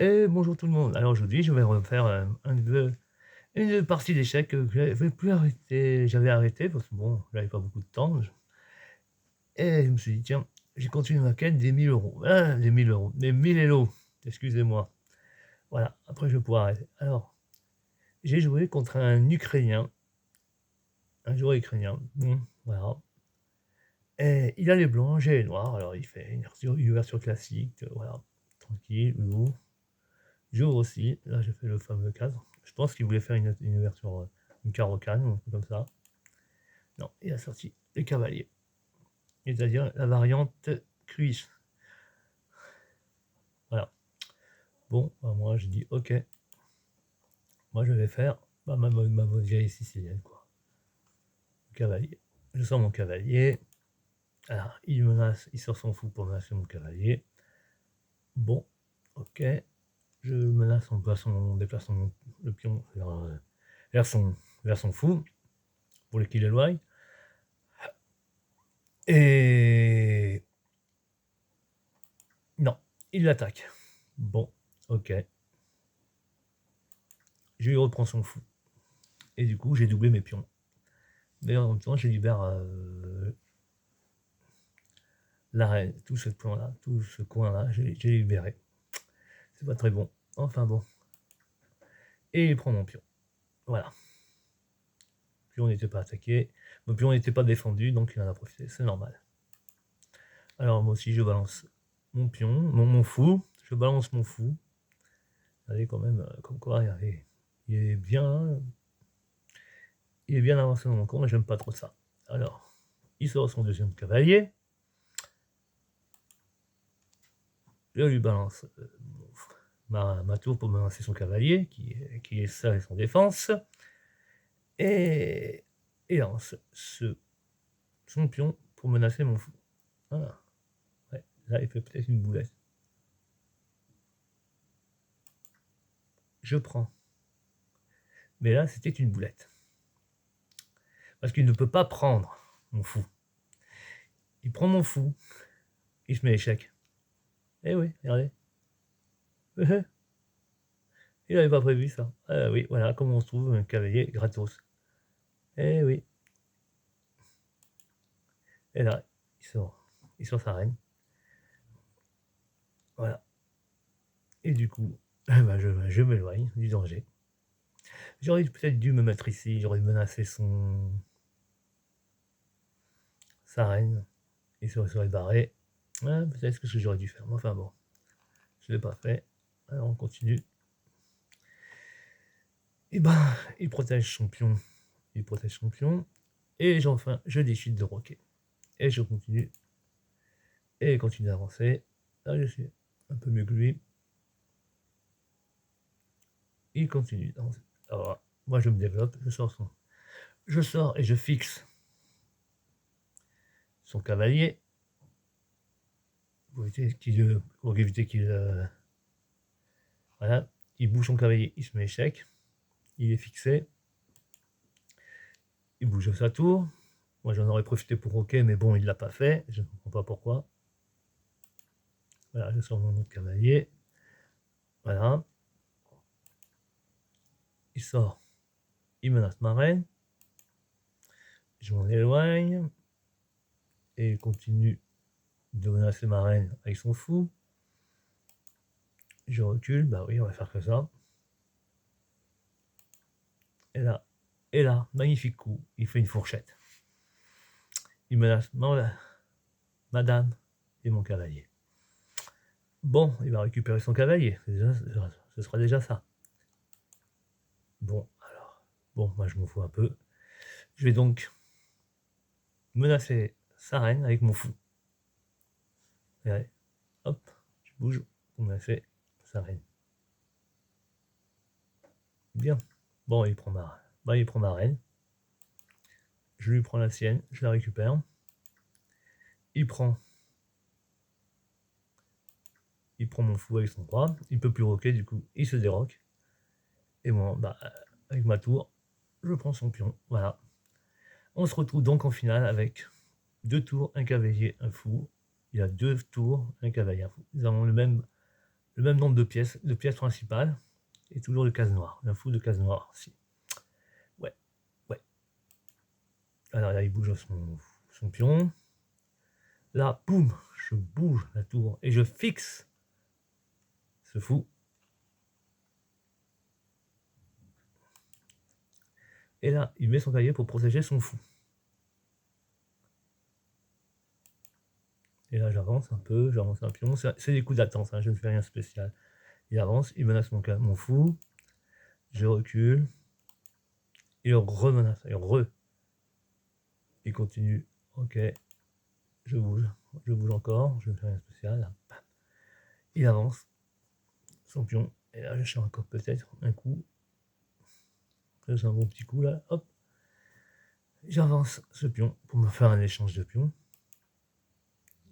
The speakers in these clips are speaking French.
Et bonjour tout le monde. Alors aujourd'hui, je vais refaire une partie d'échecs que j'avais plus arrêté. J'avais arrêté parce que bon, j'avais pas beaucoup de temps. Et je me suis dit, tiens, j'ai continué ma quête des 1 000 €. Ah, les 1 000 €, les 1 000 €, excusez-moi. Voilà, après je vais pouvoir arrêter. Alors, j'ai joué contre un Ukrainien, un joueur ukrainien. Voilà. Et il a les blancs, j'ai les noirs. Alors il fait une ouverture classique, voilà, tranquille, lourd. J'ouvre aussi, là j'ai fait le fameux cadre. Je pense qu'il voulait faire une ouverture, une carocane ou un truc comme ça. Non, il a sorti les cavaliers, c'est-à-dire la variante cuisse. Voilà. Bon, bah, moi je dis ok, moi je vais faire bah, ma vieille sicilienne quoi. Cavalier. Je sors mon cavalier. Alors, il menace, il sort son fou pour menacer mon cavalier. Bon, ok. Je menace en déplaçant le pion vers son fou pour qu'il éloigne. Et non, il l'attaque. Bon, ok. Je lui reprends son fou. Et du coup, j'ai doublé mes pions. Mais en même temps, je libère la reine. Tout ce plan-là, tout ce coin-là, j'ai libéré. C'est pas très bon. Enfin bon. Et il prend mon pion. Voilà. Le pion n'était pas attaqué. Mon pion n'était pas défendu, donc il en a profité. C'est normal. Alors moi aussi, je balance mon pion, mon fou. Je balance mon fou. Regardez quand même, comme quoi, regardez, il est bien avancé dans mon camp, mais j'aime pas trop ça. Alors, il sort son deuxième cavalier. Je lui balance ma tour pour menacer son cavalier, qui est seul et sans défense. Et lance son pion pour menacer mon fou. Voilà. Ouais, là, il fait peut-être une boulette. Je prends. Mais là, c'était une boulette. Parce qu'il ne peut pas prendre mon fou. Il prend mon fou. Il se met échec. Eh oui, regardez. Il n'avait pas prévu ça. Ah oui, voilà comment on se trouve un cavalier gratos. Eh oui. Et là, il sort sa reine. Voilà. Et du coup, bah, je m'éloigne du danger. J'aurais peut-être dû me mettre ici, j'aurais menacé sa reine. Il se serait barré. Ah, peut-être ce que j'aurais dû faire. Mais enfin bon, je ne l'ai pas fait. Alors on continue. Et ben, il protège son pion. Il protège son pion. Et enfin, je décide de roquer. Et je continue. Et il continue d'avancer. Là, je suis un peu mieux que lui. Il continue d'avancer. Alors, moi, je me développe. Je sors et je fixe son cavalier. Pour éviter qu'il... voilà. Il bouge son cavalier. Il se met échec. Il est fixé. Il bouge sa tour. Moi, j'en aurais profité pour roquer, mais bon, il ne l'a pas fait. Je ne comprends pas pourquoi. Voilà, je sors mon autre cavalier. Voilà. Il sort. Il menace ma reine. Je m'en éloigne. Et il continue de menacer ma reine avec son fou. Je recule. Bah oui, on va faire que ça. Et là, magnifique coup. Il fait une fourchette. Il menace madame et mon cavalier. Bon, il va récupérer son cavalier. Ce sera déjà ça. Bon, alors. Bon, moi je m'en fous un peu. Je vais donc menacer sa reine avec mon fou. Et allez, hop, je bouge pour menacer sa reine. Bien. Bon, il prend ma reine. Je lui prends la sienne, je la récupère. Il prend mon fou avec son bras. Il peut plus roquer, du coup, il se déroque. Et moi, bah, avec ma tour, je prends son pion. Voilà. On se retrouve donc en finale avec 2 tours, un cavalier, un fou. Il y a 2 tours, un cavalier, un fou. Nous avons le le même nombre de pièces principales, et toujours de cases noires. Un fou de cases noires, si. Ouais, ouais. Alors là, il bouge son pion. Là, boum, je bouge la tour et je fixe ce fou. Et là, il met son cavalier pour protéger son fou. Et là, j'avance un peu, j'avance un pion. C'est des coups d'attente, hein, je ne fais rien de spécial. Il avance, il menace mon fou. Je recule. Il remenace, il continue. Ok, je bouge encore, je ne fais rien de spécial. Là. Il avance son pion. Et là, je cherche encore peut-être un coup. C'est un bon petit coup là. Hop. J'avance ce pion pour me faire un échange de pions.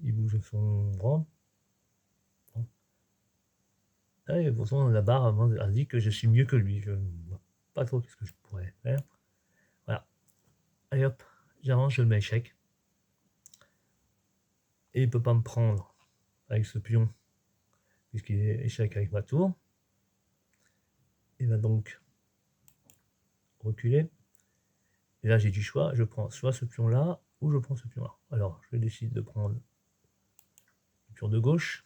Il bouge son bras. Bon. Et pourtant, la barre indique que je suis mieux que lui. Je ne vois pas trop ce que je pourrais faire. Voilà. Allez hop, j'avance, je le mets échec. Et il ne peut pas me prendre avec ce pion, puisqu'il est échec avec ma tour. Il va donc reculer. Et là, j'ai du choix. Je prends soit ce pion-là, ou je prends ce pion-là. Alors, je décide de prendre le pion de gauche.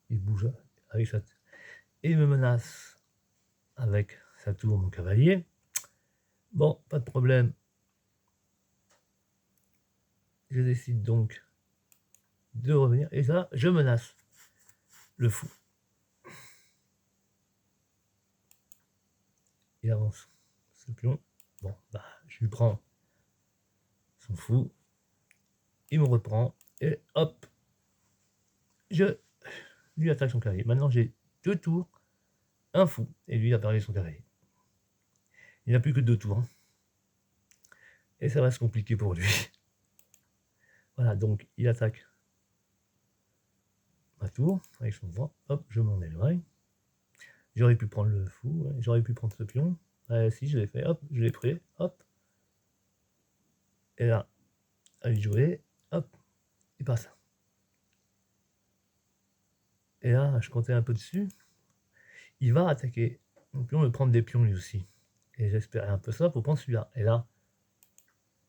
Il bouge avec sa... Et il me menace avec sa tour, mon cavalier. Bon, pas de problème. Je décide donc de revenir. Et là, je menace le fou. Il avance ce pion. Bon, bah, je lui prends son fou. Il me reprend. Et hop, je lui attaque son cavalier. Maintenant, j'ai 2 tours, un fou. Et lui, il a perdu son cavalier. Il n'a plus que 2 tours. Hein. Et ça va se compliquer pour lui. Voilà, donc il attaque ma tour avec son bras. Hop, je m'en éloigne. J'aurais pu prendre le fou, ouais. J'aurais pu prendre ce pion. Si, je l'ai fait, hop, je l'ai pris, hop. Et là, à lui jouer, hop, il passe. Et là, je comptais un peu dessus. Il va attaquer mon pion, me prendre des pions lui aussi. Et j'espérais un peu ça pour prendre celui-là. Et là,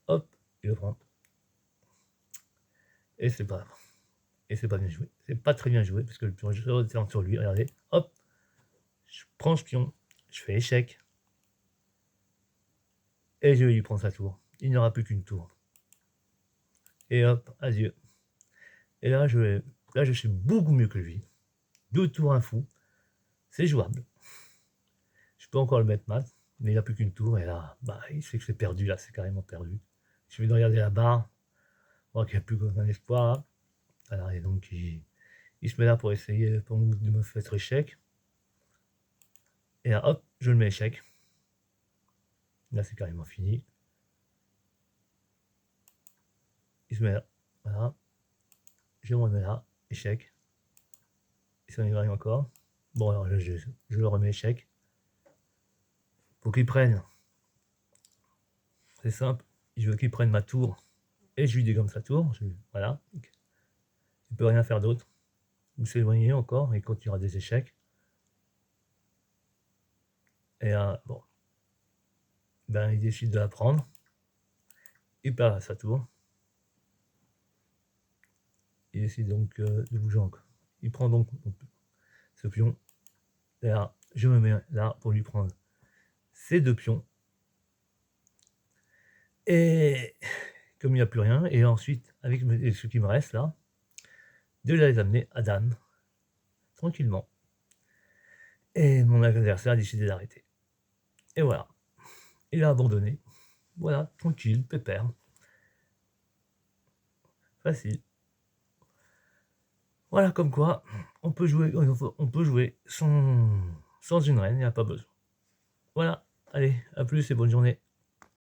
hop, il le prend. Et c'est pas bien joué. C'est pas très bien joué, parce que le pion, je retourne sur lui, regardez, hop, je prends ce pion, je fais échec. Et je vais lui prendre sa tour. Il n'y aura plus qu'une tour. Et hop, adieu. Et là, je suis beaucoup mieux que lui. 2 tours, un fou. C'est jouable. Je peux encore le mettre mat, mais il n'a plus qu'une tour. Et là, bah, il sait que c'est perdu, là, c'est carrément perdu. Je vais regarder la barre. Bon, qu'il n'y a plus qu'un espoir. Là. Alors, et donc, il se met là pour essayer de me faire échec. Et là, hop, je le mets échec. Là, c'est carrément fini. Il se met là. Voilà. Je me remets là. Échec. Il s'en éloigne encore. Bon, alors, je le remets échec. Faut qu'il prenne. C'est simple. Je veux qu'il prenne ma tour. Et je lui dégomme sa tour. Voilà. Il ne peut rien faire d'autre. Ou s'éloigner encore. Et continuera des échecs. Et là, bon. Ben, il décide de la prendre. Il perd sa tour. Il décide donc de bouger encore. Il prend donc ce pion. Et là, je me mets là pour lui prendre ces 2 pions. Et comme il n'y a plus rien, et ensuite, avec ce qui me reste là, de les amener à dame, tranquillement. Et mon adversaire a décidé d'arrêter. Et voilà. Il a abandonné. Voilà, tranquille, pépère. Facile. Voilà, comme quoi, on peut jouer sans une reine, il n'y a pas besoin. Voilà, allez, à plus et bonne journée.